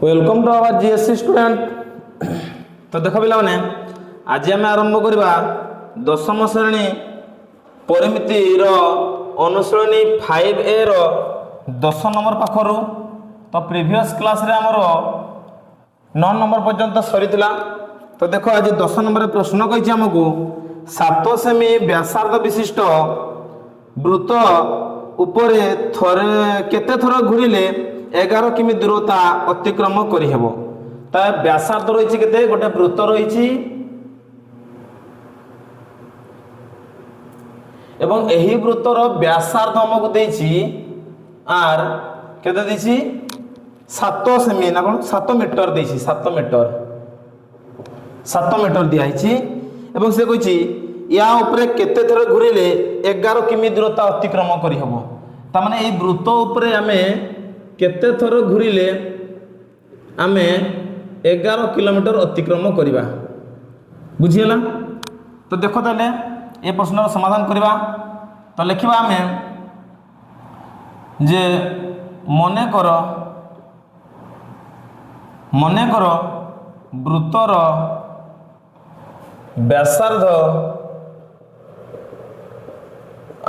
Welcome to our GSC student. तो देख पे आज आम आरंभ करवा दशम श्रेणी परिमिति अनुश्रेणी 5A रो 10 नंबर पाखर। तो प्रीवियस क्लास रे आमर 9 नंबर पर्यंत सरी। तो देख आज 10 नंबर प्रश्न कही आमको 7 सेमी व्यासार्ध विशिष्ट वृत्त उपरे केते थर घूरिले 11 किमी दूरता अतिक्रम करहब। तो व्यासार्ध रही केते गोटे वृत्त रही एवं एही वृत्तर व्यासार्ध हमको देछि आर केते देछि 7 सेमी ना कोन 7 मीटर देछि 7 मीटर दिया हिछि एवं से कहिछि या ऊपर केते थर घुरिले 11 किमी दूरता अतिक्रम करहब। ता माने एही वृत्त ऊपर हमें केते थर घुरिले आमे 11 किलोमीटर अतिक्रम करिबा। बुझियला। तो देखो ताले ए प्रश्न समाधान करिबा। तो लिखिबा आमे जे मने कर वृत्तर व्यासार्ध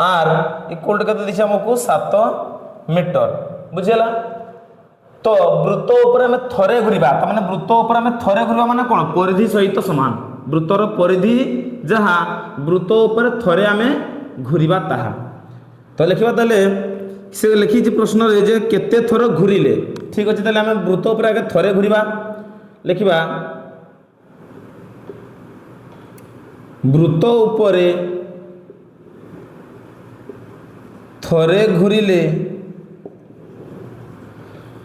आर इक्वल टू केते दिछि हमकु 7 मीटर। बुझियला। तो वृत्त ऊपर हमें थरे घुरिबा त माने वृत्त ऊपर हमें थरे घुरिबा माने कोन परिधि सहित समान। वृत्तर परिधि जहा वृत्त ऊपर थरे हमें घुरिबा ताहा। तो लिखिबा ताले से लिखि जे प्रश्न रे जे केते थर घुरिले। ठीक अछि। ताले हमें वृत्त ऊपर आगे थरे घुरिबा। लिखिबा वृत्त ऊपर थरे घुरिले।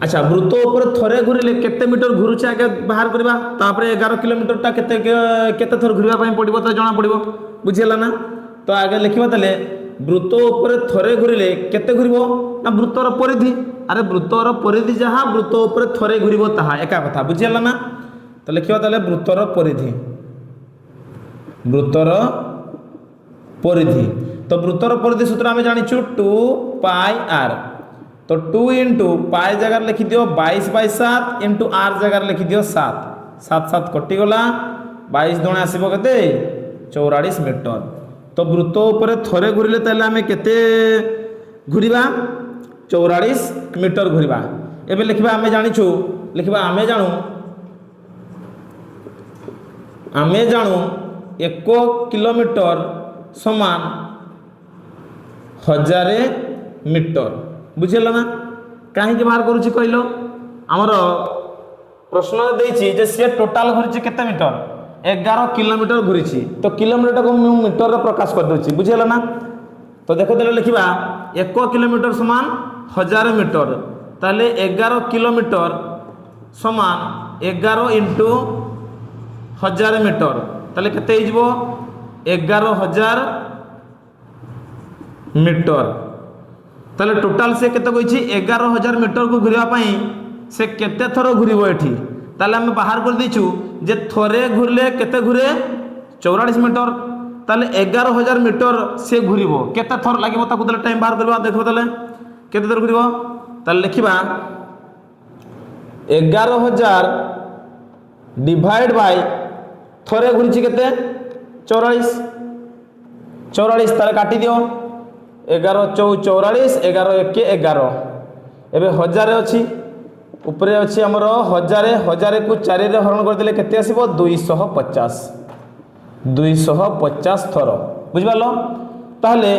अच्छा वृत्त ऊपर थरे घुरिले केते मीटर घुरुचे आगे बाहर करबा। तापर 11 किलोमीटर टा केते थर घुरिबा पई पड़िबो तो जणा पड़िबो। बुझियला ना। तो आगे लिखिबा तले वृत्त ऊपर थरे घुरिले केते घुरिबो ना वृत्तर परिधि। अरे वृत्तर परिधि जहा वृत्त ऊपर थरे घुरिबो ताहा एका कथा। बुझियला ना। तो लिखिबा तले वृत्तर परिधि तो वृत्तर परिधि सूत्र हमें जानिछु 2 पाई r। तो 2 इंटू पाई जगह लिखि दियो 22/7 इंटू r जगह लिखि दियो 7 7 कटि गला 22 दुणे आसीबो केते 44 मीटर। तो वृत्त ऊपर थरे घुरिले ताले हमें केते घुरिबा 44 मीटर घुरिबा। एबे लिखिबा हमें जानिछु लिखिबा हमें जानु 1 किलोमीटर समान 1000 मीटर। बुझिला ना। कहीं बाहर करूची कहलो हमर प्रश्न देछि जे से टोटल घुरिछि केते मीटर 11 किलोमीटर घुरिछि। तो किलोमीटर को मैं मीटर रे प्रकाश कर दोछि। बुझिला ना। तो देखो देले लिखिबा 1 किलोमीटर समान 1000 मीटर। ताले 11 किलोमीटर समान 11 इंटू 1000 मीटर। ताले केते हिजबो 11000 मीटर। ताले टोटल से केते कहिछि 11000 मीटर को घुरिबा पई से केते थरो घुरिबो एठी। ताले हम बाहर कर दिछु जे थरे घुरले केते घुरे 44 मीटर। ताले 11000 मीटर से घुरिबो केते थर लागिबो ताकू ताले टाइम बाहर करबा। देखो ताले केते थर घुरिबो। ताले लिखिबा 11000 डिवाइड बाय थरे घुरिछि केते 44 ताले काटी दियो 11 4 44 11 1 11 एबे 1000 अछि ऊपर अछि हमर 1000 को 4 रे हरण कर देले केते आसीबो 250 थर। बुझ पालो। ताहले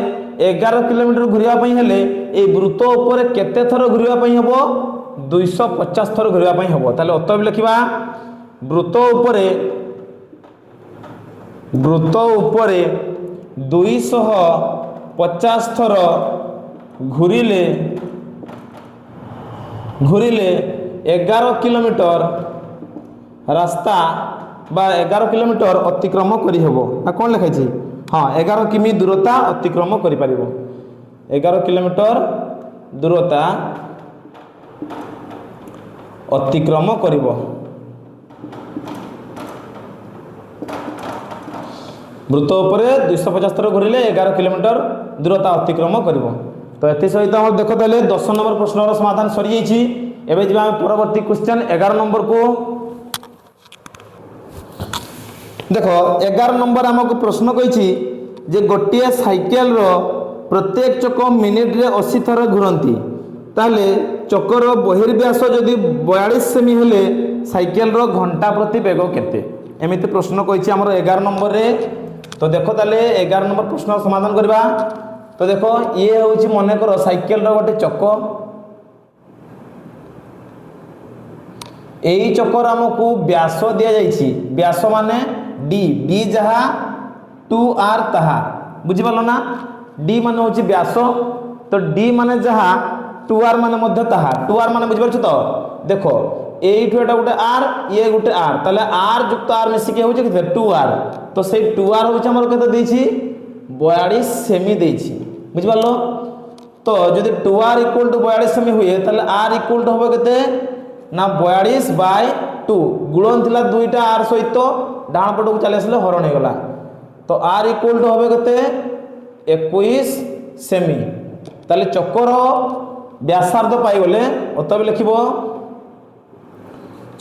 11 किलोमीटर घुरिया पई हेले ए वृत्त ऊपर केते थर घुरिया पई हबो 250 थर घुरिया पई हबो। ताहले अतएव लिखिबा वृत्त ऊपर 250 थर घुरिले 11 किलोमीटर रास्ता बा 11 किलोमीटर अतिक्रम करि हेबो। आ कोन लिखाइ छी। हां 11 किमी दूरता अतिक्रम करि परिबो। 11 किलोमीटर दूरता अतिक्रम करिबो। वृत्त ऊपर 250 थर घुरिले 11 किलोमीटर दूरता अतिक्रम करिबो। तो एथि सहित हम देखो देले 10 नंबर प्रश्नर समाधान सरी जाइछि। एबे जिबा परवर्ती क्वेश्चन 11 नंबर को देखो 11 नंबर आमको प्रश्न कही जे गोटे साइकेल रो प्रत्येक चक मिनिट रे 80 थर घुरंती ताले चकर बहिर्व्यास जदि 42 सेमी हेले साइकेल रो घंटा प्रति बेग केते एमिति प्रश्न कही आमर 11 नंबर रे। तो देखो ताले 11 नंबर प्रश्न समाधान करबा। तो देखो ये होची मने करो साइकेल रो गोटे चक एई चक्कर आमको व्यास दिया जाइछि व्यास माने डी डी जहा 2r ताहा बुझि पालो ना डी माने होछि व्यास तो डी माने जहा 2r माने मध्य ताहा 2r माने बुझि पारछ तो देखो एइठु एटा गोटे r ये गोटे r ताले r युक्त r मिसी के होछि केते 2r तो सेई 2r होछि हमर केते देछि 42 सेमी देछि बुझि पालो। तो जदि 2r = 42 सेमी हुए ताले r = होबो केते ना 42/2 गुणन थिला दुईटा r सहित डाण पटको चले आसले हरण हे गला तो r = होबे केते 21 सेमी ताले चक्कर व्यासार्ध पाई गले अतबे लिखिबो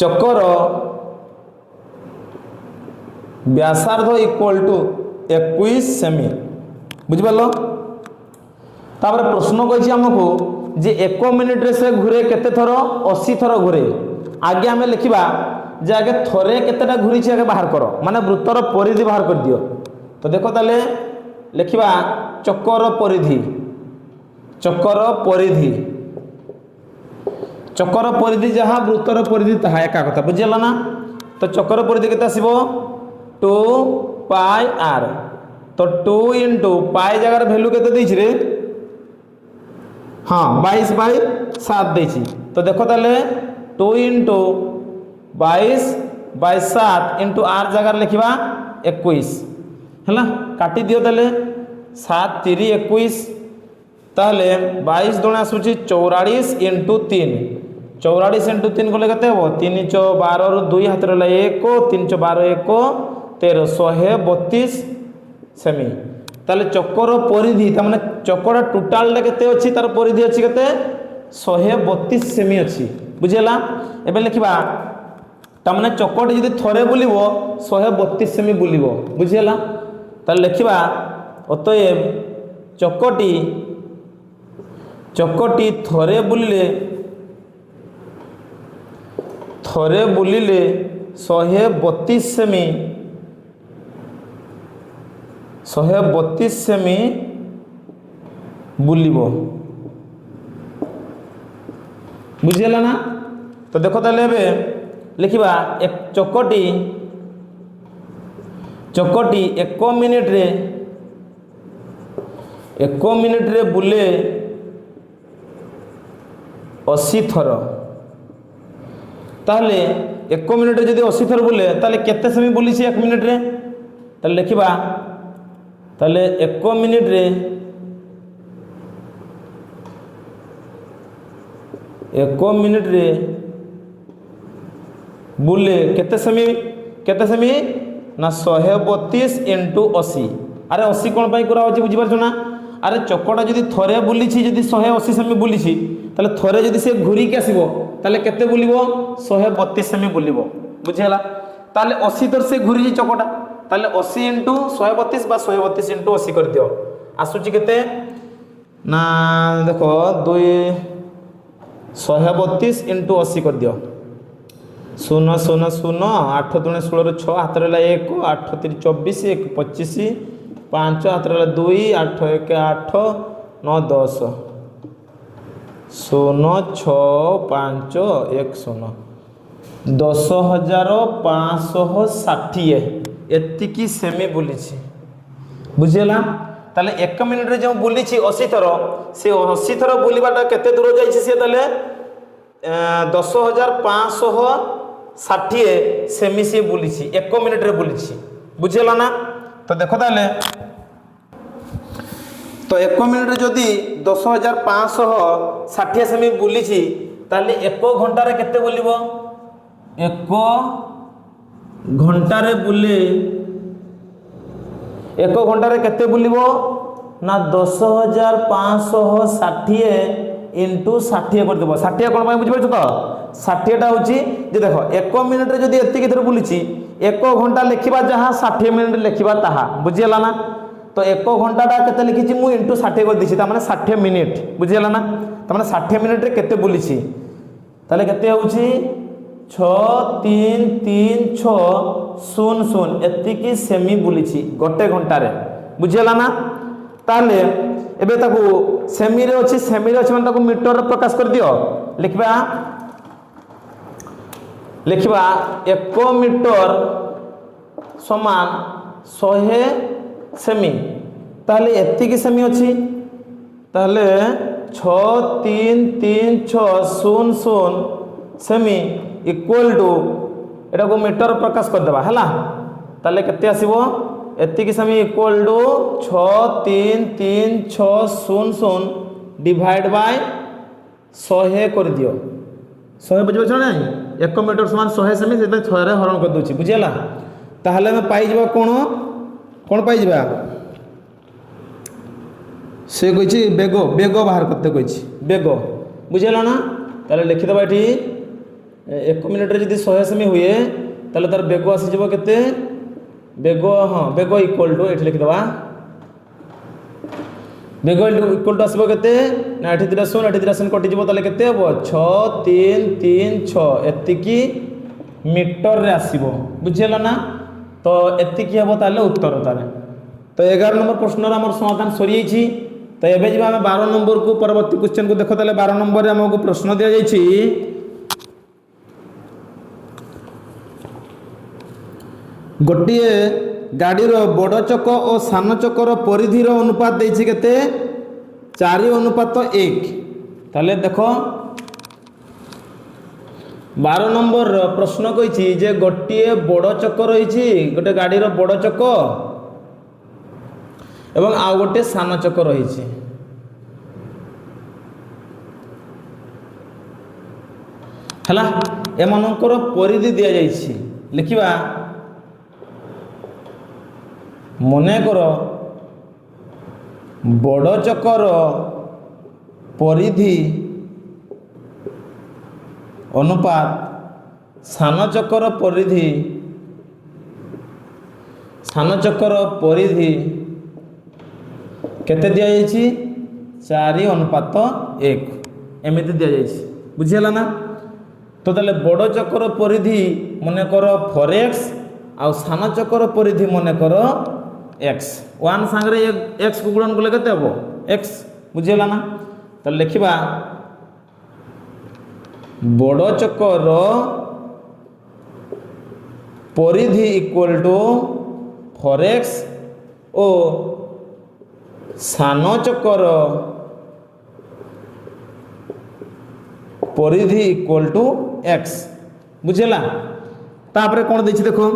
चक्कर व्यासार्ध = 21 सेमी बुझि पालो। तापर प्रश्न कहिछि हमको जे 1 मिनिट रे से घुरे केते थरो 80 थरो घुरे आगे हमें लिखिबा जे आगे थरे केतेटा घुरी छी आगे बाहर करो माने वृत्तर परिधि बाहर कर दियो। तो देखो ताले लिखिबा चक्कर परिधि जहाँ वृत्तर परिधि ताहा एका कथा बुझिला ना। तो चक्कर परिधि केते आसीबो 2πr तो 2 * पाई जगह वैल्यू केते दैछि रे हाँ 22/7 देछि। तो देखो ताले 2 * 22/7 * r जगह लिखिबा 21 हैला काटी दियो ताले 7 3 21 ताले 22 दुणे आसुची 44 * 3 44 * 3 कले केते हो 3 * 12 रु 2 हाथ रहला 1 3 * 12 1 13 132 सेमी ताले चक्कर परिधि तामाने चक्कर टोटाल रे केते अछि तार परिधि अछि केते 132 सेमी अछि बुझिला। एबे लिखिबा तामाने चक्कर जदि थरे बुलिबो 132 सेमी बुलिबो बुझिला। ताले लिखिबा अतएव चक्कटी थरे बुलिले 132 सेमी बुलिबो बुझिला ना। तो देखो ताले एबे लिखिबा एक चक्कटी 1 मिनिट रे बुले 80 थर ताले 1 मिनिट रे जदि 80 थर बुले ताले केते सेमी बुली छी 1 मिनिट रे ताले लिखिबा ताले 1 मिनिट रे 1 मिनिट रे बुले केते सेमी ना 132 * 80 अरे 80 कोन पाई करा होची बुझि परछ ना। अरे चक्कटा जदि थरे बुली छी जदि 180 सेमी बुली छी ताले थरे जदि से घुरी के आसीबो ताले केते बुलिबो 132 सेमी बुलिबो बुझिला। ताले 80 थर से घुरी छी चक्कटा ताले 80 * 132 बा 132 * 80 कर दियो आसुची केते ना देखो 132 * 80 कर दियो 0 0 0 8 दूने 16 6 हाथ रहला 1 8 3 24 1 25 5 हाथ रहला 2 8 1 8 9 10 0 6 5 1 0 10,560 एतिकी सेमी बुली बुझेला। ताले 1 मिनिट रे जो बुली 80 थर से 80 थर बुलवाटा केते दूर जाइछि से ताले 10,560 सेमी से बुली 1 मिनिट रे बुली बुझेला ना। तो देखो ताले तो 1 मिनिट रे जदि 10,560 सेमी बुली ताले 1 घंटा रे केते बुलिबो 1 घंटा रे बुले 1 घंटा रे केते बुलिबो ना 10,560 इंटू 60 करदेव 60 कौन बुझीपार तो 60टा हूँ जे देख 1 मिनिट जब एति थर बुली 1 घंटा लिखा जहाँ 60 मिनिट लिखा ताहा बुझीगला ना तो 1 घंटाटा के लिखी मुझे इंटू 60 कर देसी 60 मिनिट बुझीगला ना तमाने 60 मिनिट रे केते बुली ताले केते होउची 6 3 3 6 0 0 एतिकी सेमी बुली गोटे घंटा रे बुझीगला ना ताले एबे ताकू सेमी रे अछि माने ताकू मीटर रे प्रकाश कर दियो लिखबा 1 मीटर समान 100 सेमी ताले एतिकी सेमी अछि ताले 6 3 3 6 0 0 सेमी इक्वल टू एटा को मीटर प्रकाश कर देबा हला ताले केते आसीबो एतिकी सेमी इक्वल टू 6 3 3 6 0 0 डिवाइड बाय 100 कर दियो 100 बुझबो छ नै 1 मीटर समान 100 सेमी से 6 रे हरण कर दोछि बुझियला ताहले हम पाई जबा कोन पाई जबा से कही बेग बेग बाहर करते कही बेग बुझेगा ना ताले लिखिदेवा ये 1 मिनिट रे जदि 100 सेमी हुए ताले तार बेग आसीज केते बेग हाँ बेग इक्वल टू ये लिखिदेवा बेग इक्वल टू आसो केते ना ये 2 शून्य 2 शून्य कटिज ताले केते हम 6 3 3 6 एतिकी मीटर रे आसीबो बुझेगा ना तो एतिकी हम ताले उत्तर ताले तो 11 नंबर प्रश्न आम समाधान सरी जाइए तो ये जब आम 12 नंबर को परवर्ती क्वेश्चन को देख ताले 12 नंबर रे हमको प्रश्न दिया जाइए गोटे गाड़ीर बड़ चक और सान चकर परिधि अनुपात देछि केते 4:1 ताले देखो 12 नंबर प्रश्न कही जे गोटे बड़ चक रही गोटे गाड़ीर बड़ चक एवं आउ गोटे सान चक रही है एमनकर परिधि दि जाइए लिखा मनेकर बड़ चकर परिधि अनुपात सान चकर परिधि केते दिया जाइए 4:1 एमती दि जाइए बुझीगला ना तो ताले बड़ चकर परिधि मनेकर 4x आउ सान चकर परिधि मनेकर x 1 सांगरे x को गुणन कले केते हबो x बुझीगला ना तो लिखिबा बड़ चकर परिधि इक्वल टू 4x ओ सान चकर परिधि इक्वल टू x बुझेला तापर कौन देखि देखो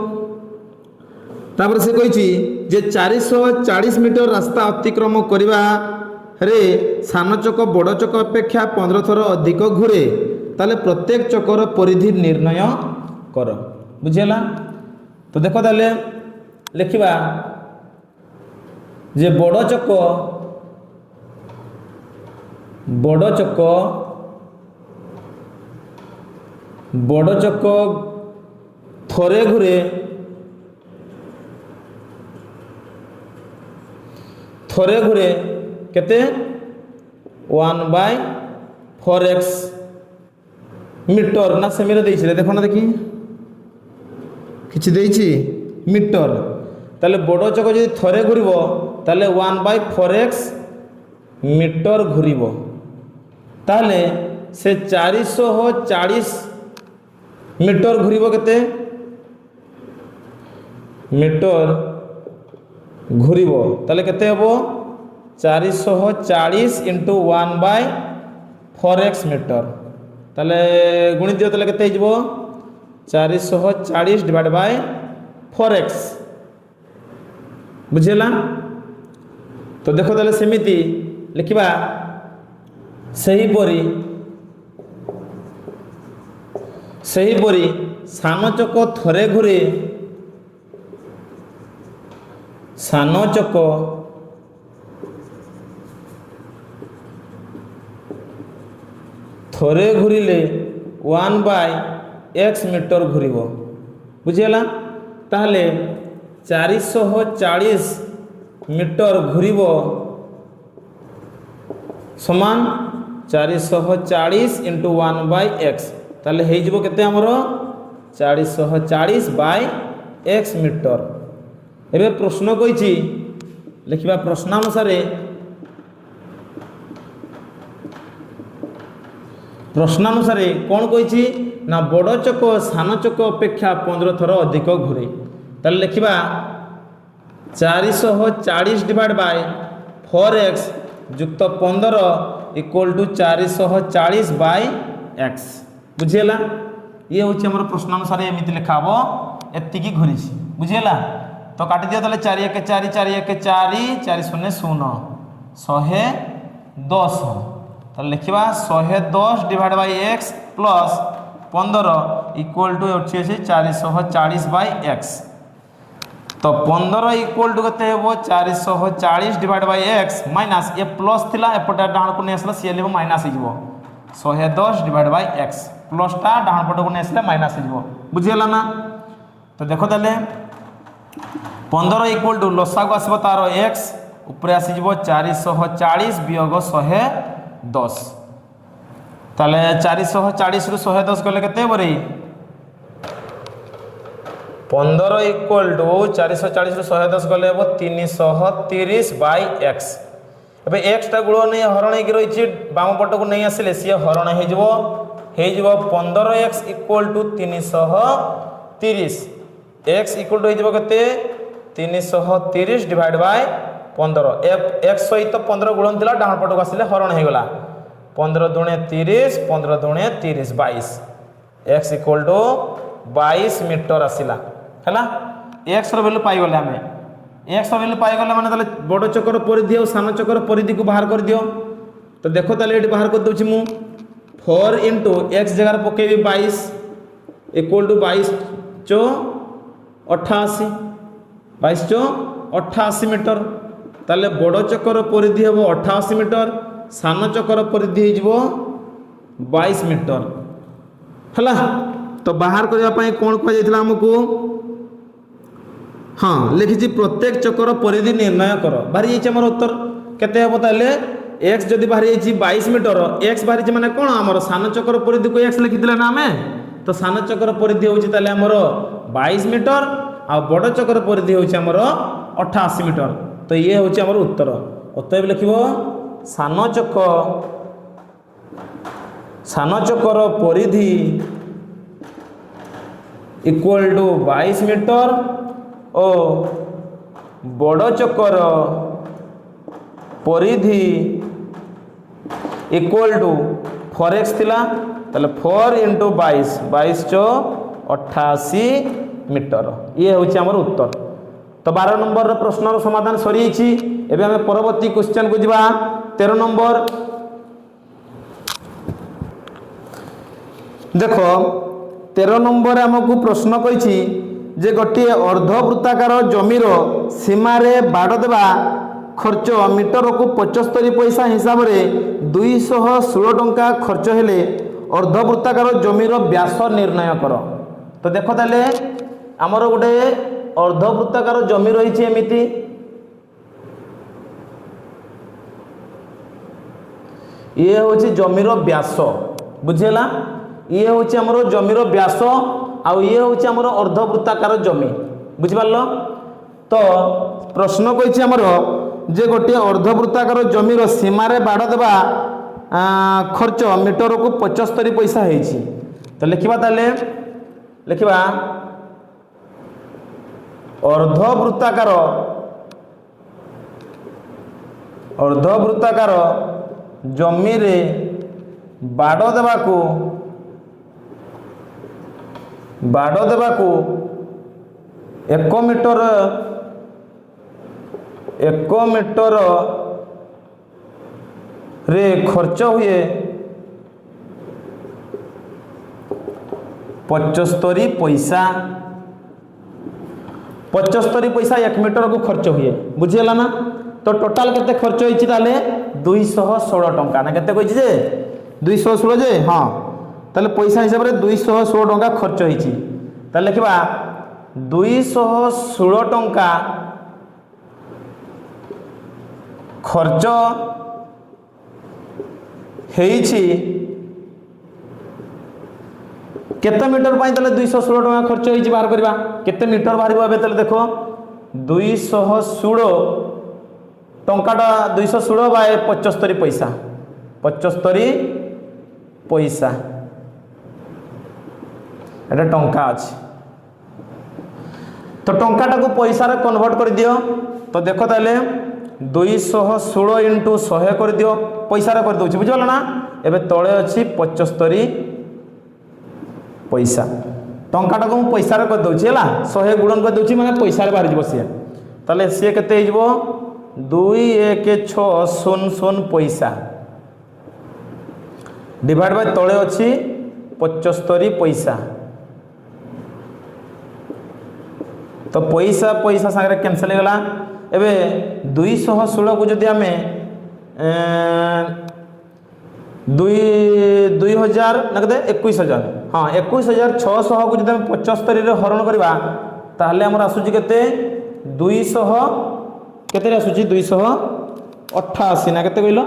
तापर से कही जे 440 मीटर रास्ता अतिक्रम करवा रे सान चक बड़ चक अपेक्षा 15 थर अधिक घूरे ताले प्रत्येक चकर परिधि निर्णय कर बुझेला तो देखो ताले लिखिबा जे बड़ चक थरे घूरे केते 1/4x मीटर ना सेमी रे देखो ना देखी किछि मीटर ताले बड़ चक जदि थरे घूर ताले 1/4x मीटर घूर ताले से 440 मीटर घूर केते मीटर घूर ताले केते हबो 440 इंटू 1/4x मीटर ताले गुणी दियो ताले केते हिजबो 440 डिवाइड बाय 4x बुझेला तो देखो ताले सेमिति लिखिबा सही परी सान चक थरे घूरे सान चक थोड़े घूरिले 1/x मीटर घूरिब बुझीगला ताहले 440 मीटर घूरिब समान 440 इंटू 1/x ताहले हेजिबो केते हमर 440/x मीटर। एबे प्रश्न कहिछि लिखिबा प्रश्नानुसारे कौन कही ना बड़ चक सान चक अपेक्षा 15 थर अधिक घूरे ताले लिखिबा 440 डिवाइड बाय 4x जुक्त 15 इक्वल टू 440/x बुझीगला। ये हूँ आम प्रश्नानुसार एमती लिखा हम एति घूरी बुझीगला। तो काटी दियो ताले 4 1 4 4 1 4 4 0 0 110 तो लिखा 110 divide by x plus 15 equal to अच्छे 440/x। तो 15 इक्वल टू के 440 डिवाइड बाय x माइनस ये प्लस थिला एपटा डाण को नहीं आसला सी माइनस हो 110 डिवाइड बाय x प्लसटा डाण पट को नहीं आसले माइनस हो बुझीगला ना। तो देखो ताले 15 इक्वल टू लसा को आसब तार x ऊपर आसीज 440 वियोग 110 ताले 440 रु 110 गले केते बरे 15 इक्वल टू 440 रु 110 गले हे 330/x। एबे x टा गुण नहीं हरण हे रही बाम पट को नहीं आसिले सी हरण हे 15x equal to 330 x equal to हे केते 330 डिवाइड बाय 15 x सहित 15 गुणन थिला डाण पट को आसिले हरण हे गला 15 दुणे 30 15 दुणे 30 22 x इक्वल टू 22 मीटर आसिला हैला। x रो वैल्यू पाई गले हमें x रो वैल्यू पाई गले माने ताले बड़ चक्कर परिधि और सान चक्कर परिधि को बाहर कर दियो। तो देखो ताले एटी बाहर कर दोछि मु 4 into x जगह पकेबी 22 इक्वल टू 22 चो 88 22 चो 88 मीटर ताले बड़ चक्कर परिधि हम 88 मीटर सान चक्कर परिधि हो 22 मीटर है। तो बाहर करने कौन कहुला आमको हाँ लिखी प्रत्येक चक्कर परिधि निर्णय कर बाहरी जाइए आम उत्तर केते हम ताले एक्स जदि बाहरी जाइए 22 मीटर एक्स बाहरी माने कौन आमर सान चक्कर परिधि को एक्स लिखिले ना आम तो सान चक्कर परिधि होची आमर 22 मीटर आ बड़ चक्कर परिधि होची आमर 88 मीटर। तो ये हूँ आमर उत्तर अतएव लिख सान चक्कर परिधि इक्वल टू 22 मीटर और बड़ चक्कर परिधि इक्वल टू 4x थिला ताले 4 into 22 22 चो 88 मीटर ये हूँ आमर उत्तर। तो 12 नंबर प्रश्न समाधान सरी एबे हमें परवर्ती क्वेश्चन को जीवा 13 नंबर देखो 13 नंबर आमको प्रश्न कही जे गोटे अर्धवृत्ताकार जमीर सीमार बाड़ देवा खर्च मीटर को 75 पैसा हिसाब से 216 टंका खर्च हेले अर्धवृत्ताकार जमीर व्यास निर्णय कर। तो देखो ताले आमर गोटे अर्धवृत्ताकार जमी रही एमती ये हूँ जमीर व्यास बुझेगा ये हूँ आमर जमीर व्यास आउ ये हूँ आमर अर्धवृत्ताकार जमी बुझिपार। तो प्रश्न कही आमर जे गोटे अर्धवृत्ताकार जमीर सीमार बाड़ देवा खर्च मीटर को 75 पैसा होती। तो लिखा ताले लिखा अर्धवृत्ताकार जमी रे बाड़ देवाकू 1 मीटर रे खर्च हुए 75 पैसा 75 पैसा 1 मीटर को खर्च हुए बुझीगला ना। तो टोटाल केते खर्च होइछि ताले 216 टंका ना केते कहिछि जे 216 जे हाँ ताले पैसा हिसाब रे 216 टंका खर्च होईची ताले लिखबा 216 टंका खर्च हेइची केते मीटर पाई ताले 216 टंका खर्च होईची बाहर करबा केते मीटर बाहरिबो एबे ताले देखो 216 टंकाटा 216 बाय 75 पैसा 75 पैसा एटा टंका अछि तो टंकाटा को पैसा रे कन्वर्ट कर दियो तो देखो ताले 216 इंटू 100 कर दियो पैसा रे कर दउछि बुझल ना एबे तळे अछि 75 पैसा टंकाटा को पैसा रे कर दउछि हला 100 गुणन कर दउछि माने पैसा रे बाहर जिवो सिए ताले सिए केते हिजबो 2160 पैसा डिवाइड बाय तळे अछि 75 पैसा तो पैसा पैसा सागरे कैंसिल हो गला एबे 216 को जदि हमें 2000 ना कहते 21000 हाँ 21600 को जदि हम 75 रे हरण करबा ताहले हमर आसुची केते 200 केते रे आसुची 288 ना केते कहिलो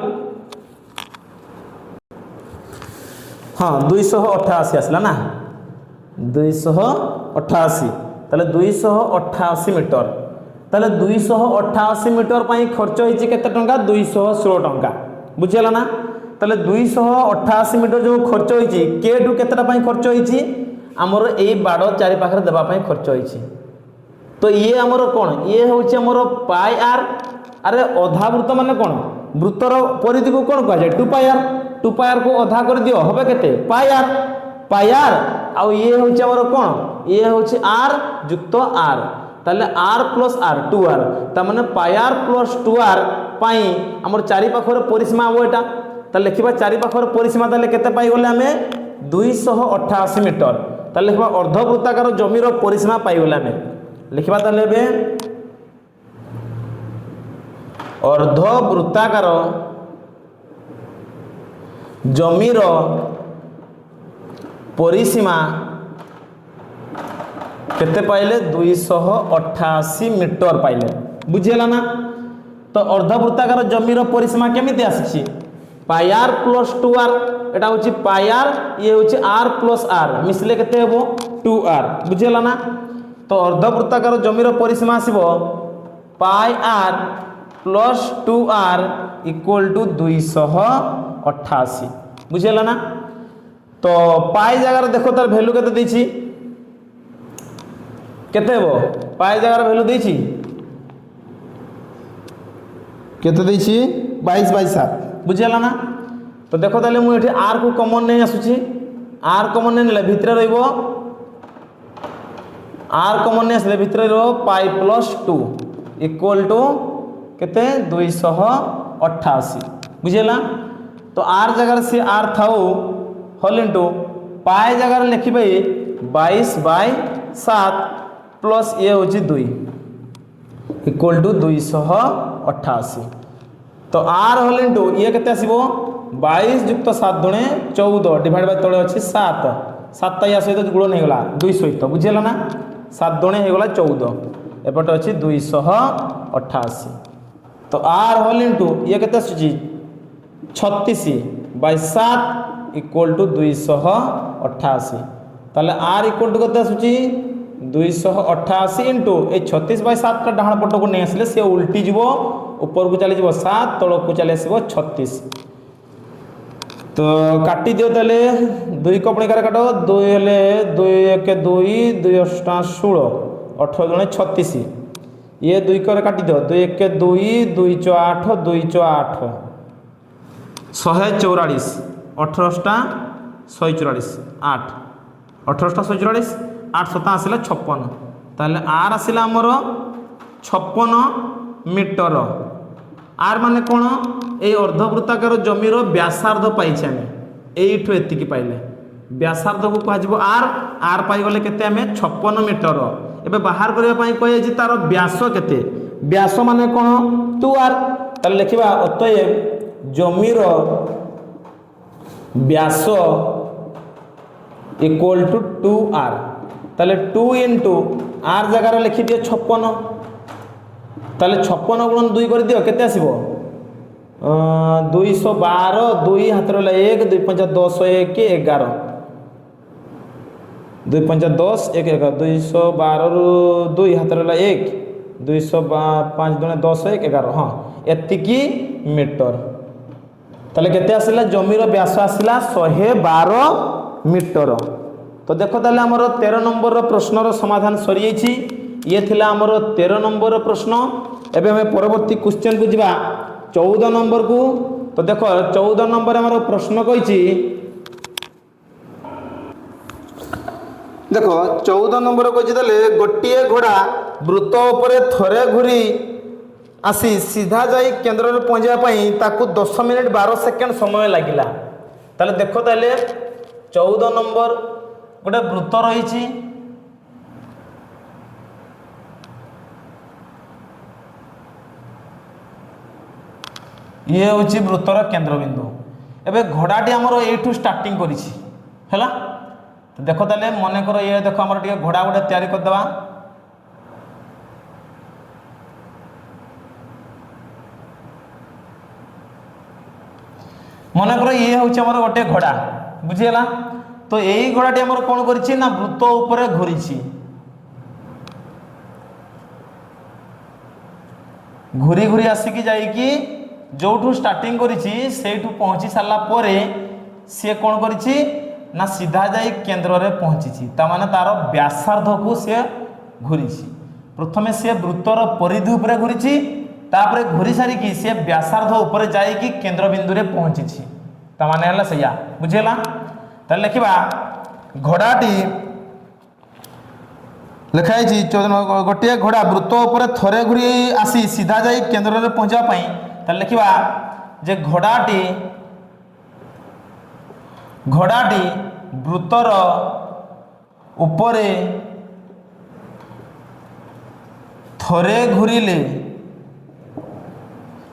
हाँ 288 आसला ना 288 ताले 288 मीटर ताले 288 मीटर पाई खर्च होईची केते टंका 216 टंका बुझियला ना ताले 288 मीटर जो खर्च होईची केटू केतेटा पाई खर्च होईची हमर एई बाडो चारि पाखरे देबा पाई खर्च होईची तो ये हमर कोन ये होची हमर पाई आर अरे अधा वृत्त माने कोन वृत्तर परिधि को कोन कह जाय 2 पाई आर को अधा कर दियो होबे केते पाई आर आउ ये होची हमर कोन ये होची आर युक्त आर ताले आर प्लस आर 2r ता माने पाई आर प्लस 2r पाई हमर चारि पाखर परिसीमा हो एटा ता लिखिबा चारि पाखर परिसीमा ताले केते पाई गले हमें 288 मीटर ताले लिखिबा अर्ध वृत्ताकार जमीर परिसीमा पाई गले हमें लिखिबा ताले बे अर्ध वृत्ताकार जमीर परिसीमा केते पाइले 288 मीटर पाइले बुझियला ना तो अर्धवृत्ताकार जमीर परिसीमा केमिति आसी पाई आर प्लस 2r एटा होची पाई आर ये होची r प्लस r मिसले केते हेबो 2r बुझियला ना तो अर्धवृत्ताकार जमीर परिसीमा आसीबो pi r plus 2r equal to 288 बुझियला ना तो पाई जगह देखो तार वैल्यू केते दैछि केते हेबो पाई जगह वैल्यू दैछि केते दैछि 22/7 बुझियला ना तो देखो ताले मु एठी r को कॉमन नै आसुची r कॉमन नै नेले भितरे रहइबो r कॉमन नै आसले भितरे रहइबो पाई प्लस 2 इक्वल टू केते 288 बुझियला तो r जगह से r थाउ होल इनटू पाई जगह लिखिबे 22/7 प्लस ये होची 2 इक्वल टू 288 तो r होल इनटू ये केते आसीबो 22 युक्त 7 दुणे 14 डिवाइड बाय तळे अछि 7 7 या सहित गुणन हे गला 2 सहित बुझियला ना 7 दुणे हे गला 14 एपट अछि 288 तो r होल इनटू ये केते आसी 36/7 इक्वल टू 288 ताले r इक्वल टू केते आसी 288 इंटू ए 36/7 का डाहाण पट को नहीं आसले से उल्टी जीवो ऊपर को चली जीवो 7 तळ को चली आसीबो 36 तो काटी दियो तले 2 को अपने काटो 2 हेले 2 1 2 2 8 16 18 गुणे 36 ये 2 को काटी दियो 2 1 2 2 8 2 8 144 18 144 8 18 144 8 7 आसला 56 ताले r आसला हमर 56 मीटर r माने कोन ए अर्धवृत्ताकार जमीर व्यासार्ध पाइछे हम एठो एतिकी पाइले व्यासार्ध को कहजिबो r पाइ गले केते हमें 56 मीटर एबे बाहर करिया पाइ कहै जे तार व्यास केते व्यास माने कोन 2r ताले लिखिबा अतएव जमीर व्यास इक्वल टू 2r ताले 2 इंटू आर जगार लिखि दियो 56 ताले 56 गुणन 2 कर दियो केते आसीबो 212 2 हाथ रला 1 2 5 10 1 11 2 5 10 1 11 212 रु 2 हाथ रला 1 205 दुने 10 1 11 हाँ एतिकी मीटर ताले केते आसिला जमीर व्यास आसिला 112 मीटर। तो देखो ताले हमर 13 नंबर प्रश्नर समाधान सरी जाइछि ये थिला हमर 13 नंबर प्रश्न। एबे हम परवर्ती क्वेश्चन को जिबा 14 नंबर को। तो देखो 14 नंबर हमर प्रश्न कहिछि देखो 14 नंबर को जितले गोटिए घोड़ा वृत्त उपरे थरे घुरी आसी सीधा जाई केंद्र रे पहुंचा पई ताकू 10 मिनिट 12 सेकंड समय लागिला। ताले देखो ताले 14 नंबर गोटे वृत्त रही ये हूँ वृत्तर केंद्रबिंदु। एवं घोड़ाटी आमर यू स्टार्टिंग करा तो देख ताले मन कर ये देख आम घोड़ा गोटे तैयारी करदे मन कर ये हूँ गोटे घोड़ा बुझीगला। तो यही घोड़ाटी आमर कौन करिछि ना वृत्त उपरे घूरी घूरी घूरी आसिकी जाइकी जो स्टार्टिंग करिछि सेठू पहुँची सारा पर सी कौन करिछि ना सीधा जाई केंद्र रे पहुँची तार व्यासार्ध को सी घूरी प्रथमे सी वृत्तर परिधि उपरे घूरी तापर घूरी सारिकी सी व्यासार्ध उपरे जाइकी केंद्र बिंदु रे पहुँची ताने हला सैया बुझीगला। ताले लिखिबा घोड़ाटी लिखाई गोटे घोड़ा वृत्त उपरे थरे घूरी आसी सीधा जाई केंद्र रे पहुँचा पाई ताले लिखिबा जे घोड़ाटी वृत्तर उपरे थरे घूरिले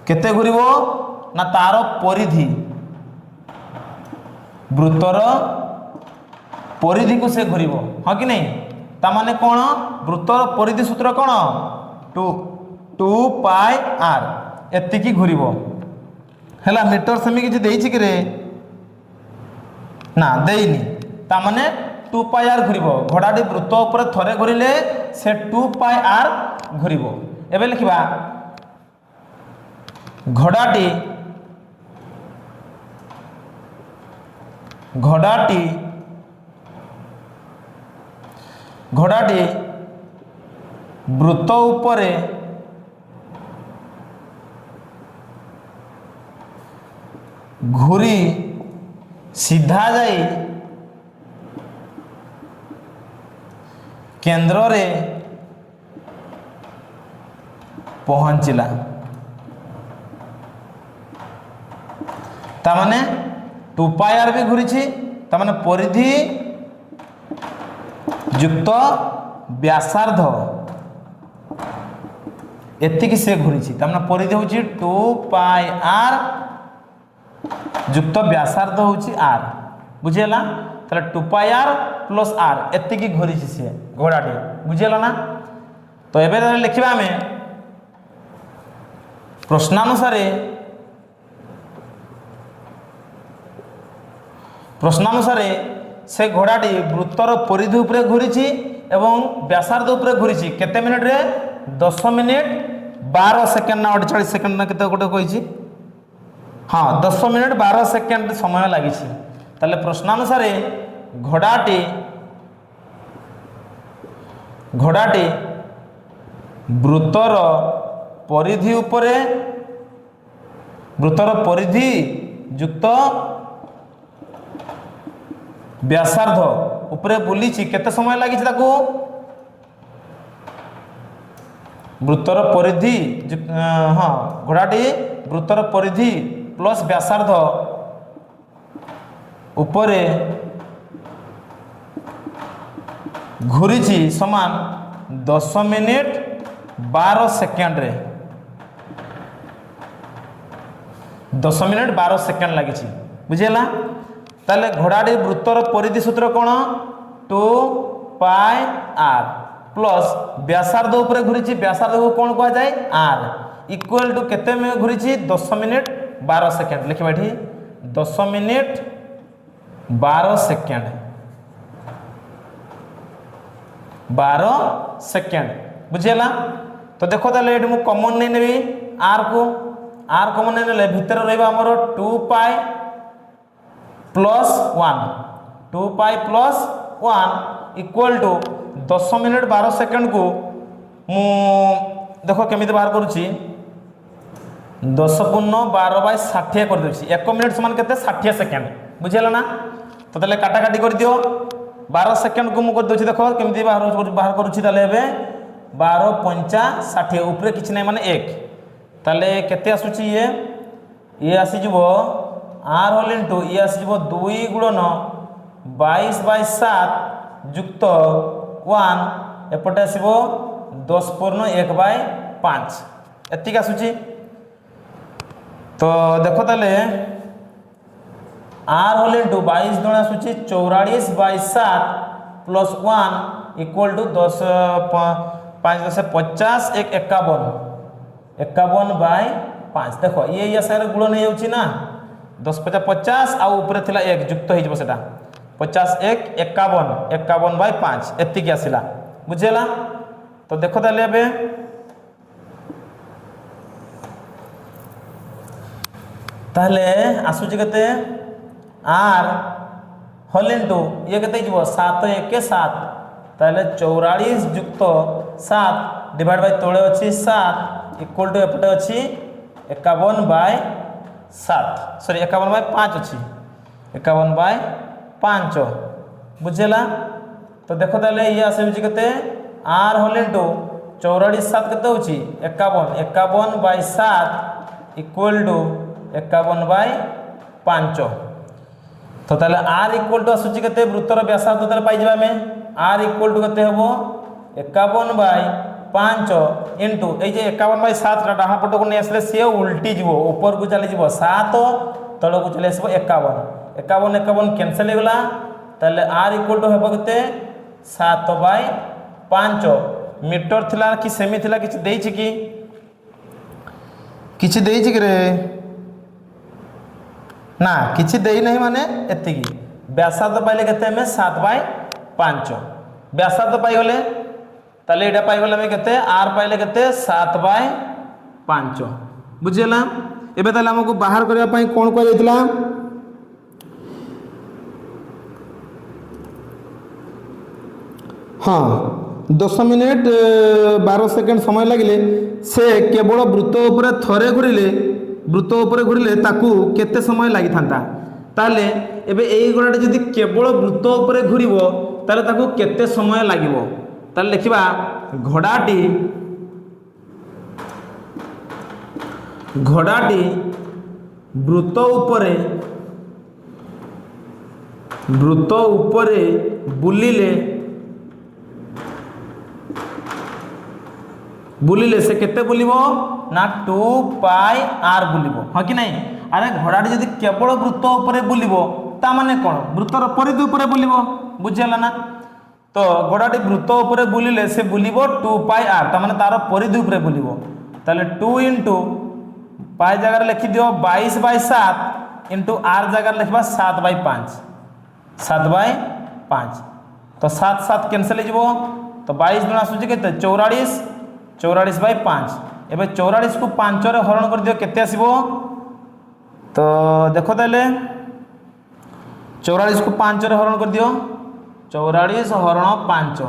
केते घूरिबो ना तार परिधि वृत्तर परिधि को से घूरिबो हाँ कि नहीं तामाने कौन वृत्तर परिधि सूत्र कौन 2 पाई आर एतिकी घूरिबो हैला मीटर सेमी किछि देइछि कि रे ना देइनी तामाने 2 पाई आर घूरिबो घोड़ाटी वृत्त ऊपर थरे घूरिले से 2 पाई आर घूरिबो। एबे लिखिबा घोड़ाटी वृत्त उपरे घूरी सीधा जाई केंद्र रे पहुँचला तामाने 2 पाई आर भी घूरी तामाने परिधि युक्त व्यासार्ध एतिकी से घूरी तामाने परिधि होची 2 पाई आर युक्त व्यासार्ध होची आर बुझीगला। ताले 2 पाई आर प्लस आर एतिकी घूरी से घोड़ाटी बुझीगला ना। तो एबे लिखिबा हमें प्रश्नानुसार से घोड़ाटी वृत्तर परिधि उपरे घूरी एवं व्यासार्ध उपरे घूरी केते मिनिट रे 10 मिनिट 12 सेकेंड ना 48 सेकेंड ना केते गोटे कहिछि हाँ 10 मिनिट 12 सेकेंड समय लगी। ताले प्रश्नानुसार घोड़ाटी वृत्तर परिधि उपरे वृत्तर परिधि युक्त व्यासार्ध उपरे बुली केते समय लगी ताकू वृत्तर परिधि हाँ घोड़ाटी वृत्तर परिधि प्लस व्यासार्ध उपरे घूरी समान 10 मिनिट 12 सेकेंड रे 10 मिनिट 12 सेकेंड लगी बुझीगला। ताले घोड़ाटी वृत्तर परिधि सूत्र कौन 2 पाई आर प्लस व्यासार्ध उपरे घूरी व्यासार्ध को कौन कह जाए आर इक्वल टू केते में घूरी 10 मिनिट 12 सेकेंड लिखा ये 10 मिनिट 12 सेकेंड 12 सेकेंड बुझीगला। तो देखो ताले ये मुझे कमन नहीं नेबी आर कमन नहीं नेले भितर रहिबा हमर 2 pi plus 1 2 pi plus 1 equal to 10 minute 12 second को मु देखो केमी बाहर करुच्ची 10 पूर्ण 12 बाय 60 कर दूसरी 1 मिनिट समान के 60 सेकेंड बुझीगला ना। तो ताले काटाकाटी कर दियो 12 सेकेंड को मुझे कर देखो केमी बाहर करुच्ची 12 5 60 ऊपर किसी ना माने 1 ताले केते आसुची ये आसीजिवो आर होल इंटू ये आसीजिवो 2 गुणन 22 बाय 7 जुक्त 1 एपटे आसीबो 10 पूर्ण 1 बाय 5 एतिक आसुची। तो देखो ताले आर होल इंटू 22 गुण आसुची 44 by 7 plus 1 equal to 10 5 10 50 1 51 by 5 देखो ये सारे गुणन हो ना 10 50 50 आउ ऊपर थिला 1 जुक्त हो सेटा 50 1 51 बाय 5 एतिक आसिला बुझेला। तो देखो ताले बे ताले आसुची केते आर होल इंटू ये केते जीवो 7 1 7 ताले 44 जुक्त 7 डिवाइड बाय तोळे अछि 7 इक्वल टू एपटे अछि 51 बाय 7 सॉरी 51 बाय 5 अछि 51 बाय 5 बुझेला। तो देखो ताले ये आसे होची केते आर होल इंटू 44 7 केते होची 51 बाय 7 इक्वल टू 51 बाय 5। तो ताले आर इक्वल टू आसुची केते वृत्तर व्यासार्ध ताले पाइ जिबा में आर इक्वल टू केते हबो 51 बाय 5 इंटू ये 51 बाय 7 डाहा पट को नहीं आसले सी उल्टी जीवो ऊपर को चली जीवो 7 तल को चली आसबो 51 कैंसिल हो गला ताले आर इक्वल टू हेबो केते 7 बाय 5 मीटर थिला कि सेमी थिला किछ देइछि कि किछ देइछि कि रे ना किछ देइ नहीं माने एतिकी व्यासार्ध पाइले केते में 7 बाय 5 व्यासार्ध पाइ गले ताले एटा पाइ गले में केते आर पाइले केते 7 बाय 5 बुझियला। एबे ताले हमको बाहर करिया पई कोन को जायतिला हाँ 10 मिनिट 12 सेकेंड समय लगिले से केवल वृत्त उपरे थरे घुरिले ताकू केते समय लागि थांता ताले एबे एई गोडाटे जदि केवल वृत्त उपरे घुरिबो ताले ताकू केते समय लागिबो ताले लिखिबा घोड़ाटी वृत्त उपरे बुलिले से केते बुलिबो ना 2 पाई आर बुलिबो हाँ कि नहीं। अरे घोड़ाटी जदि केवल वृत्त उपरे बुलिबो ता माने कोन वृत्तर परिधि उपरे बुलिबो बुझियला ना। तो घोड़ाटी वृत्त उपरे बुलिले से बुलिबो 2 पाई आर ता माने तार परिधि उपरे बुलिबो ताले 2 इंटू पाई जगह लिखि दियो 22 बाय 7 इंटू आर जगह लिखबा 7 बाय 5 तो 7 7 कैंसिल हो जिवो तो 22 गुणा सुजी केते 44 बाय 5 एबे 44 को 5 रे हरण कर दियो केते आसीबो तो देखो ताले 44 को 5 रे हरण कर दियो 44 हरण 5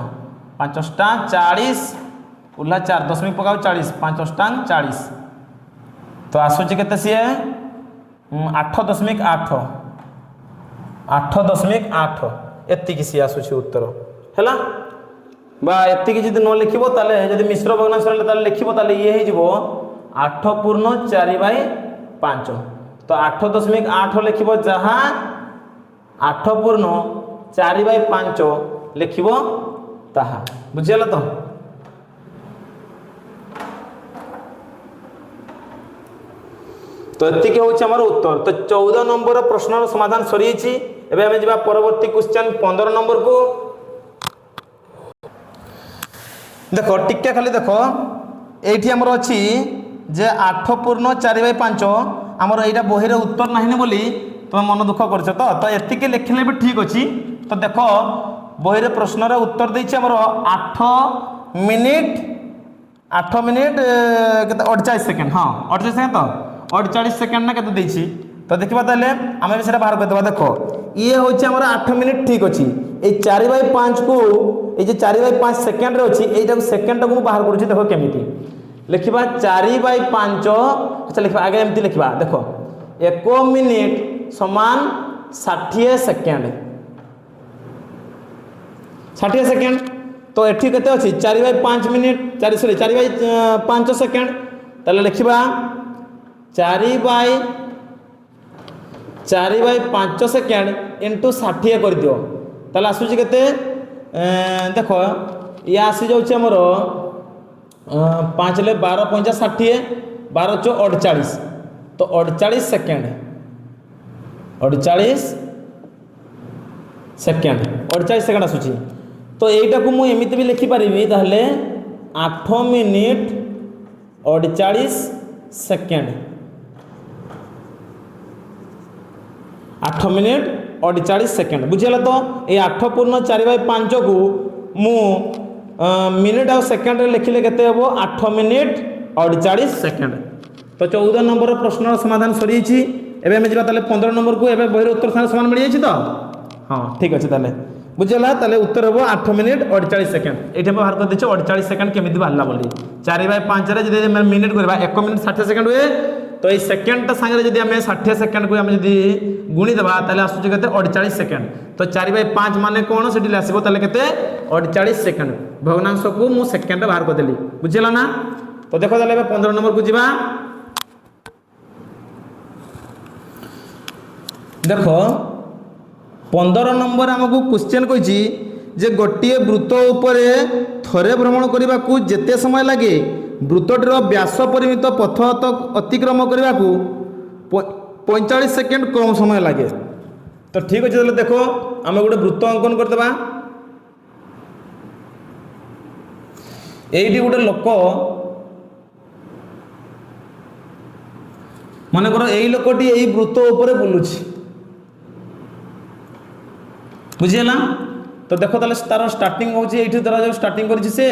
5 स्टांग 40 उल्ला 4 दशमिक पकाओ 40 5 स्टांग 40 तो आसुची केते सिए 8.8 एतिकी सी आसुची उत्तर हैला बा एतिकी जदि न लिखिबो ताले जदि मिश्र भग्नांश ताले लिखिबो ताले ये हे जिवो 8 पूर्ण 4 बाय 5 तो 8.8 लिखिबो जहां 8 पूर्ण 4 बाय 5 लिखिबो ताहा बुझियला तो। तो एतिके होछि हमर उत्तर। तो 14 नंबर प्रश्नर समाधान सरी छि। एबे हमें जिबा परवर्ती क्वेश्चन 15 नंबर को देखो टिके खाली देखो एठी हमर अछि जे 8 पूर्ण 4/5 हमर एटा बही रे उत्तर नाही बोली तुम मन दुख करछ तो एतिके लिखले भी ठीक अछि। तो देखो बही रे प्रश्न रे उत्तर दैछि हमर 8 मिनिट 48 सेकेंड हाँ 48 सेकेंड तो 48 सेकेंड ना केते दैछि तो देखिबा ताले आमे भी सेटा बाहर कर देबा। देखो ये होछि हमर 8 मिनिट ठीक अछि ए 4/5 को ए जे 4/5 सेकेंड रे अछि एटा सेकेंड को बाहर करूछि। देखो केमिति लिखिबा 4/5 अच्छा लिखिबा आगे एमति लिखिबा देखो 1 मिनिट समान 60 सेकेंड 60 सेकेंड तो एठी केते अछि 4/5 मिनिट 4/5 सेकेंड ताले लिखिबा 4/5 सेकेंड इंटू 60 कर दियो ताले आसुची केते देखो ये आसी जाउछि हमर 5 ले 12 5 60 12 चो 48 तो 48 सेकेंड 48 सेकेंड आसुची। तो यहीटा को मुझे एमती भी लिखिपारि ताहले 8 मिनिट 48 सेकेंड 8 मिनिट 48 सेकेंड बुझीगला। तो ये 8 पूर्ण 4/5 को मु मिनिट आ सेकेंड रे लिखिले केते हेबो 8 मिनिट 48 सेकेंड। तो 14 नंबर प्रश्न समाधान सरी छि। एबे हम जिबा ताले 15 नंबर को एबे बहिर उत्तर सारे समान मिल जाछि तो हाँ ठीक अछि ताले बुझला ताले उत्तर हेबो 8 मिनिट 48 सेकेंड एठे बाहर कर दिछ 48 सेकेंड केमिति बाहरला बोली 4/5 रे जदि मिनिट करबा 1 मिनिट 60 सेकेंड हुए तो ये सेकेंड संगे जदि हमें 60 सेकेंड को हमें जदि गुणी देबा ताले आसुची केते 48 सेकेंड। तो 4/5 माने कोन सेठी आसीबो ताले केते 48 सेकेंड भग्नांश को मु सेकेंड बाहर कर देली बुझला ना। तो देखो ताले 15 नंबर को जिबा देखो 15 नंबर आमको क्वेश्चन कही जे गोटे वृत्त उपरे थरे भ्रमण करने को जेते समय लगे वृत्तटीर व्यास परिमित पथ अतिक्रम करने को 45 सेकेंड कम समय लगे। तो ठीक अच्छे देखो आम गोटे वृत्त अंकन करदेबा एठी गोटे लोक मन कर यही लोकटी यही वृत्त उपरे बुलुछि बुझीगला। तो देखो ताले तार स्टार्टिंग होची एठी तार जो स्टार्टिंग करछि से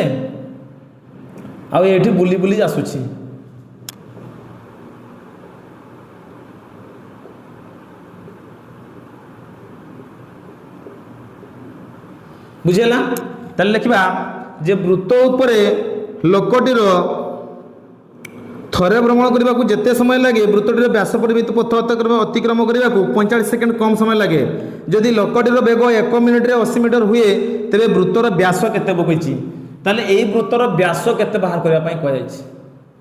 आ एठी बुली बुली आसुछि बुझीगला। ताले लिखिबा जे वृत्त उपरे लोकटीर थरे भ्रमण करने को जिते समय लगे वृत्तटीर व्यास परिमित पथ अतिक्रम करने को 45 सेकेंड कम समय लगे। जदि लोकटीर बेग 1 मिनिट 80 मीटर हुए तेरे वृत्तर व्यास केते कही ताले एई वृत्तर व्यास केते बाहर करने कह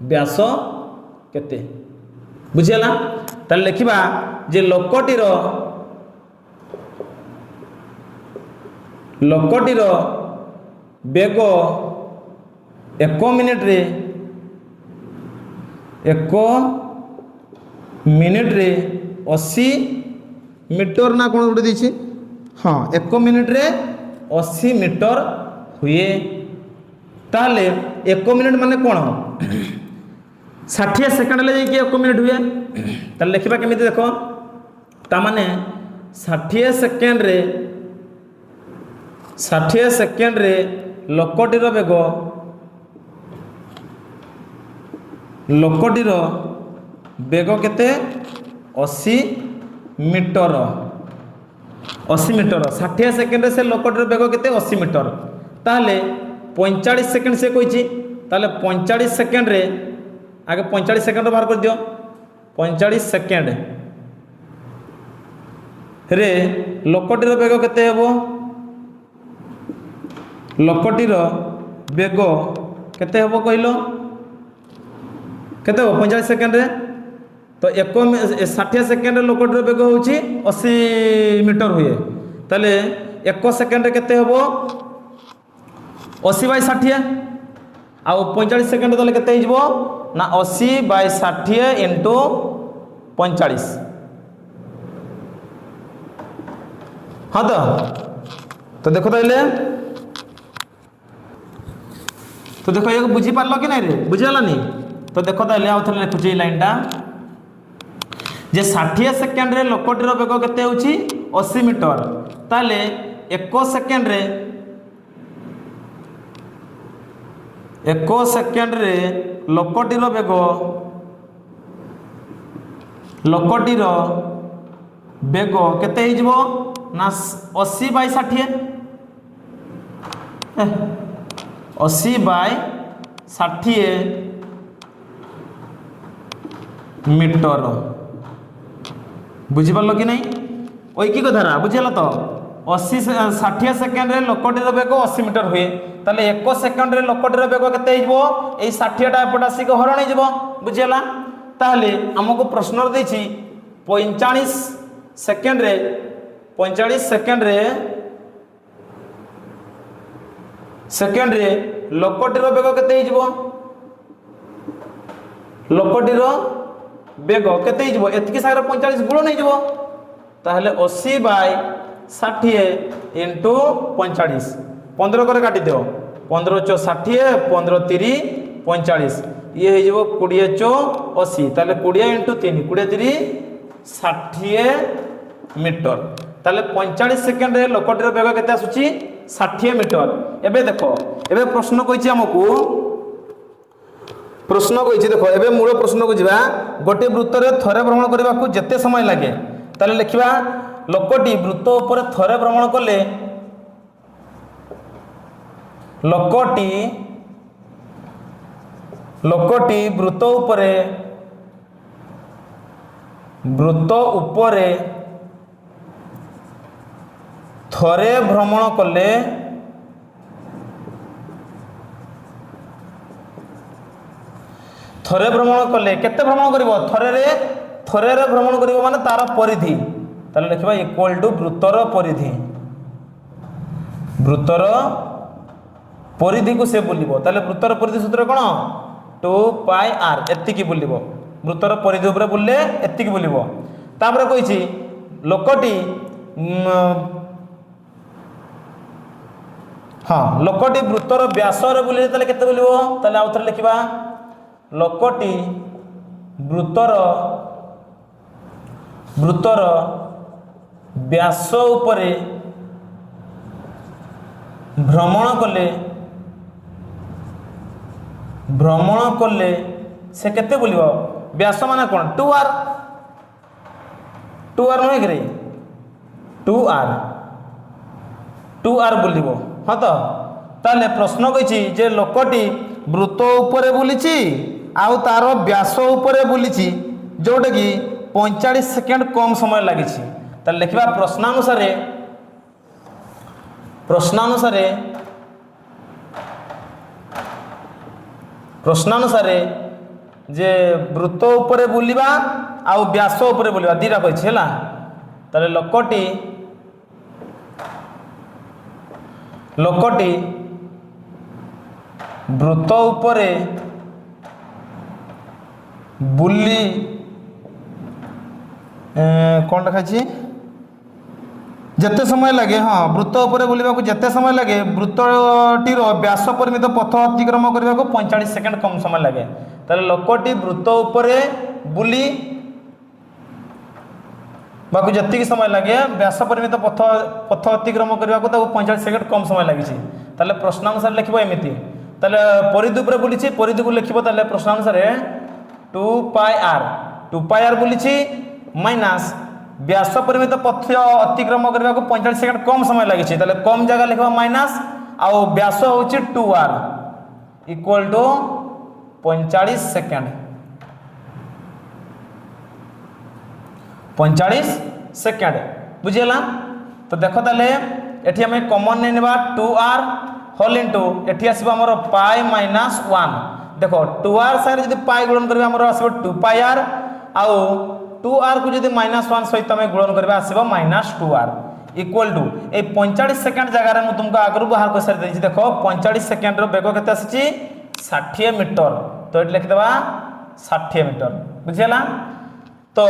व्यास केते बुझीगला। ताले लिखिबा जे लोकटीर बेग 1 मिनिट रे 1 मिनिट रे 80 मीटर ना कौन गोटे दी हाँ 1 मिनिट रे 80 मीटर हुए ताले 1 मिनिट माने कौन 60 सेकेंड ले जाइए 1 मिनिट हुए ताले लिखा केमी देख ताने 60 सेकेंड रे लोकटीर बेग केते 80 मीटर 60 सेकेंड से लोकटीर बेग केते 80 मीटर ताले 45 सेकेंड से कही ताले 45 सेकेंड रे आगे 45 सेकेंड बाहर कर दियो 45 सेकेंड रे लोकटीर बेग केते हेबो लोकटीर बेग केते हेबो कहलो केते 45 सेकेंड रे तो 60 सेकेंड लोकटीर बेग होची 80 मीटर हुए ताले 1 सेकेंड रे केते हेबो 80/60 आ 45 सेकेंड ताले केते हिजबो ना 80/60 * 45 हाँ तो देखो तो देखो ये बुझी पार्ल कि नहीं रे बुझीगलानी तो देखो आउ थे लिखुची ये लाइनटा जे 60 सेकेंड रे लोकटीर बेग केते होची 80 मीटर ताले 1 सेकेंड रे 1 सेकेंड रे लोकटीर बेग केते हिजबो ना 80 बाय 60 80 बाय 60 मीटर बुझीपार कि नहीं ओई की कथा बुझीगला तो 60 सेकेंड रे लोकटीर बेग 80 मीटर हुए ताले 1 सेकेंड रे लोकटीर बेग केते हिजबो एई 60 टा एपट आसिक हरण हिजबो बुझीगला ताले हमको प्रश्न देछि 45 सेकेंड रे 45 सेकेंड रे लोकटीर बेग केते हिजबो लोकटीर बेग केते हिजबो एतकी सागर 45 गुणन हिजबो ताहले 80 बाय 60 इंटू 45 15 करे काटी दियो 15 चो 60 15 3 45 ये हिजबो 20 चो 80 ताहले 20 इंटू 3 20 3 60 मीटर ताहले 45 सेकेंड रे लोकटीर बेग केते आसुची 60 मीटर एबे देखो एबे प्रश्न कहिछि हमकु प्रश्न कहिछि देखो एबे मूल प्रश्न को जिबा गोटे वृत्त रे थरे भ्रमण करबा को जते समय लागे ताले लिखिबा लोकटी वृत्त ऊपर थरे भ्रमण कले लोकटी वृत्त ऊपर थरे भ्रमण कले थरे भ्रमण कले केते भ्रमण करिवो थरे रे भ्रमण करिवो माने तार परिधि ताले लिखबा इक्वल टू वृत्तर परिधि को से बुलिबो ताले वृत्तर परिधि सूत्र कोन 2 पाई r एत्ति की बुलिबो वृत्तर परिधि ऊपर बुलले एत्ति की बुलिबो तापर कहिछि लोकटी हाँ लोकटी वृत्तर व्यास रे बुलिले ताले केते बुलिबो ताले आउथरे लिखिबा लोकटी वृत्तर व्यास उपरे भ्रमण कले से केते बुलिबो व्यास माने कोन 2r नय गरे 2r बुलिबो हाँ तो ताले प्रश्न कहिछि जे लोकटी वृत्त उपरे बुलिछि आउ तार व्यास उपरे बुलिछि जोटा कि 45 सेकेंड कम समय लागिछि ताले लिखबा प्रश्नानुसारे जे वृत्त उपरे बुलिबा आउ व्यास उपरे बुलिबा दीरा कहिछि हैला ताले लोकटी वृत्त उपरे बुली कौन लिखा जिते समय लगे हाँ वृत्त उपरे बुलवा को जिते समय लगे वृत्तटीर व्यास परिमित पथ अतिक्रम करने को 45 सेकेंड कम समय लगे ताले लोकटी वृत्त उपरे बुली बाकु जतिक समय लगे व्यास परिमित पथ अतिक्रम करने को 45 सेकेंड कम समय लगी ताले प्रश्नानुसार लिखिबो एमिति ताले परिधि उपरे बुलिछि परिधि को लिखिबो ताले प्रश्नानुसार 2 पाई r बुलिछि माइनस व्यास परिमित पथ अतिक्रम करने को 45 सेकेंड कम समय लगी ताले कम जगह लिखबा माइनस आउ व्यास होछि 2r equal to 45 second 45 second बुझिला तो देखो ताले एठी हमें कॉमन ने नेबा 2r होल इनटू एठी आसीबा हमर पाई माइनस 1 देखो 2r सारे जदी पाई गुणन करबा हमर आसीबो 2 पाई r आउ 2r को जदी -1 सहित हमें गुणन करबा आसीबो -2r equal to a 45 second जगह रे मु तुमको आगरु बाहर को सर देछि देखो 45 सेकेंड रो बेग केते आसीछि 60 मीटर तो एठी लिख देबा 60 मीटर बुझिला तो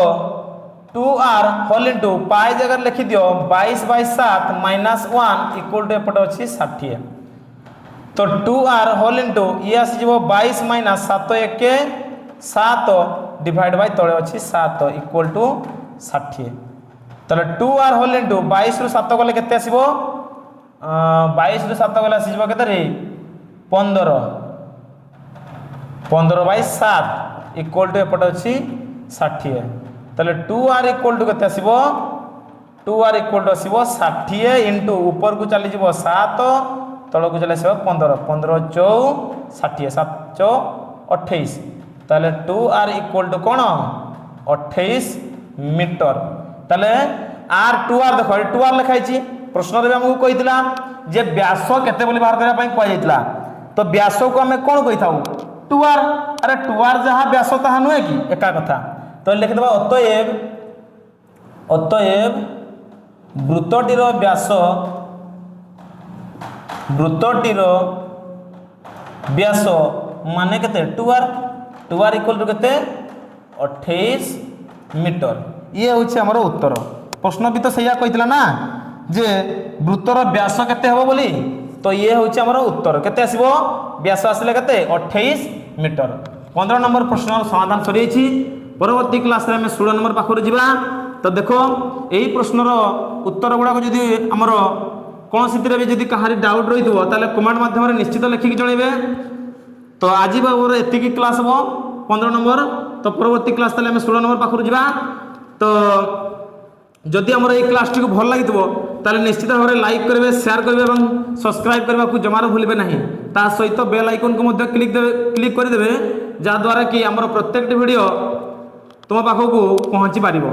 2r होल इंटू पाई जगह लिखि दियो 22/7 -1 इक्वल टू एपटे अच्छी 60। तो 2r होल इंटू ये आसीज 22 माइनस 7 1 7 डिवाइड बाय तले अच्छी 7 इक्वल टू 60। ताले 2r होल इंटू 22 रु 7 गले केते आसीबो 22 रु 7 गले आसीबो केते रे 15 15/7 इक्वल टू एपटे अच्छी 60। ताले 2r इक्वल टू केते आसीबो 2r इक्वल टू आसीबो 60 इंटू ऊपर को चली जीवो 7 तल को चले 15 15 चौ 60 7 चौ 28 ताले 2r इक्वल टू कौन 28 मीटर। ताले r 2r देखो 2r लिखाई प्रश्न रे हमको कहितला जे व्यास केते बोली बाहर करिया पई कहि जाइतला। तो व्यास को हमें कौन कहि थाउ 2r। अरे 2r जहां व्यास ताहा नुहे कि एका कथा। तो लिख देबा अतएव वृत्तटीर व्यास माने केते 2r इक्वल टू केते 28 मीटर। ये होछि हमर उत्तर। प्रश्न भी तो सैया कहितला ना जे वृत्तर व्यास केते हबो बोली। तो ये होछि हमर उत्तर केते आसीबो व्यास आसिले केते 28 मीटर। 15 नंबर प्रश्न समाधान सरी छि। परवर्ती क्लास रे हम 16 नंबर पाखर जिबा। तो देखो एही प्रश्नर उत्तर गुडा को जदी हमर कौन सी भी जदि कहारी डाउट रही थो ताले कमेंट माध्यम निश्चित लिखिक जनइबे। तो आज बाबूर एतिकी क्लास हम 15 नंबर। तो परवर्ती क्लास ताले हम 16 नंबर पाखर जिबा। तो जदि हमर एई क्लास टी को भल लागि ताले निश्चित भाव में लाइक करेंगे शेयर करेंगे और सब्सक्राइब करने को जमार भूलिबे नहीं। ता सहित बेल आइकन को मध्य क्लिक करदेवे जहाँद्वारा कि आमर प्रत्येक वीडियो तुम पाखक पहुँची पारिबो।